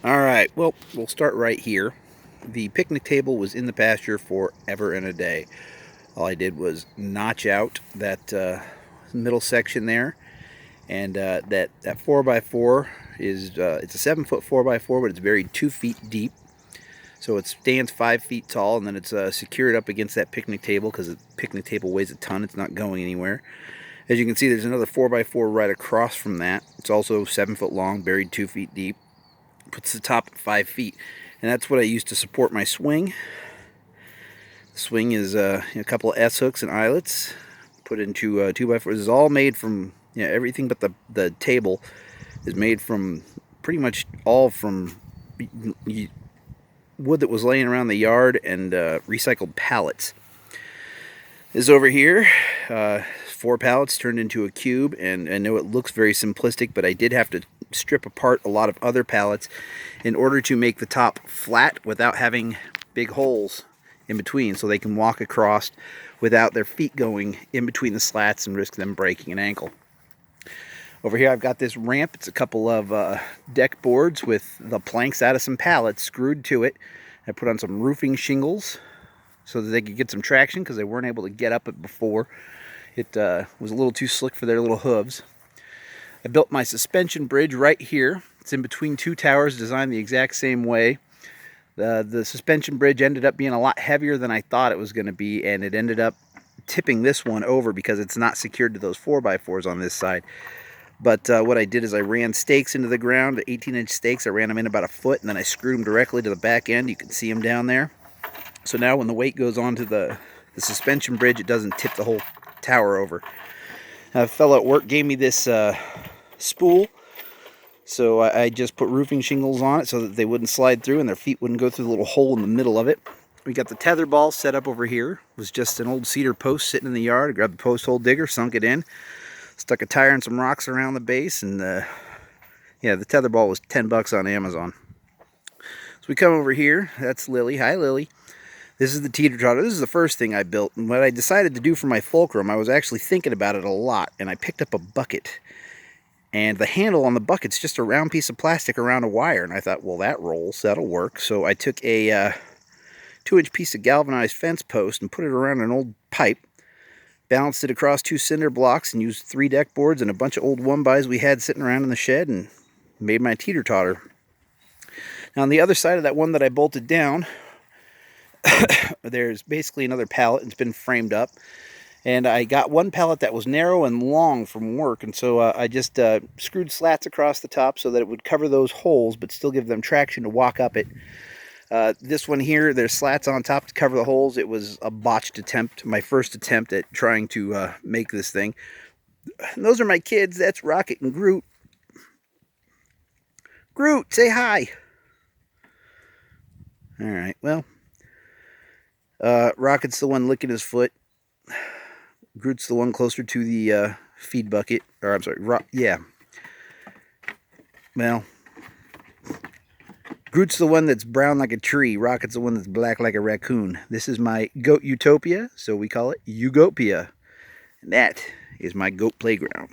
All right, well, we'll start right here. The picnic table was in the pasture forever and a day. All I did was notch out that middle section there, and that 4x4 is it's a 7-foot 4x4, but it's buried 2 feet deep. So it stands 5 feet tall, and then it's secured up against that picnic table because the picnic table weighs a ton. It's not going anywhere. As you can see, there's another 4x4 right across from that. It's also 7 foot long, buried 2 feet deep. Puts the top at 5 feet, and that's what I use to support my swing. The swing is a couple of S-hooks and eyelets put into 2x4. This is all made from everything but the table is made from pretty much all from wood that was laying around the yard and recycled pallets. This over here, 4 pallets turned into a cube, and I know it looks very simplistic, but I did have to strip apart a lot of other pallets in order to make the top flat without having big holes in between, so they can walk across without their feet going in between the slats and risk them breaking an ankle. Over here I've got this ramp. It's a couple of deck boards with the planks out of some pallets screwed to it. I put on some roofing shingles so that they could get some traction because they weren't able to get up it before. It was a little too slick for their little hooves. I built my suspension bridge right here. It's in between 2 towers designed the exact same way. The suspension bridge ended up being a lot heavier than I thought it was going to be, and it ended up tipping this one over because it's not secured to those 4x4s on this side. But what I did is I ran stakes into the ground, 18-inch stakes. I ran them in about a foot, and then I screwed them directly to the back end. You can see them down there. So now when the weight goes onto the suspension bridge, it doesn't tip the whole tower over. A fellow at work gave me this spool, so I just put roofing shingles on it so that they wouldn't slide through and their feet wouldn't go through the little hole in the middle of it. We got the tether ball set up over here. It was just an old cedar post sitting in the yard. I grabbed the post hole digger, sunk it in, stuck a tire and some rocks around the base, and yeah, the tether ball was 10 bucks on Amazon. So we come over here. That's Lily. Hi, Lily. This is the teeter-totter. This is the first thing I built, and what I decided to do for my fulcrum, I was actually thinking about it a lot, and I picked up a bucket. And the handle on the bucket's just a round piece of plastic around a wire, and I thought, well, that rolls, that'll work. So I took a 2-inch piece of galvanized fence post and put it around an old pipe, balanced it across 2 cinder blocks, and used 3 deck boards and a bunch of old 1-bys we had sitting around in the shed, and made my teeter-totter. Now on the other side of that one that I bolted down, there's basically another pallet. It's been framed up, and I got one pallet that was narrow and long from work, and so I just screwed slats across the top so that it would cover those holes but still give them traction to walk up it. This one here, there's slats on top to cover the holes. It was a botched attempt, my first attempt at trying to make this thing. And those are my kids. That's Rocket and Groot. Groot, say hi. All right, well, Rocket's the one licking his foot. Groot's the one closer to the feed bucket. Or, I'm sorry, yeah. Well, Groot's the one that's brown like a tree. Rocket's the one that's black like a raccoon. This is my goat utopia, so we call it Ugopia. And that is my goat playground.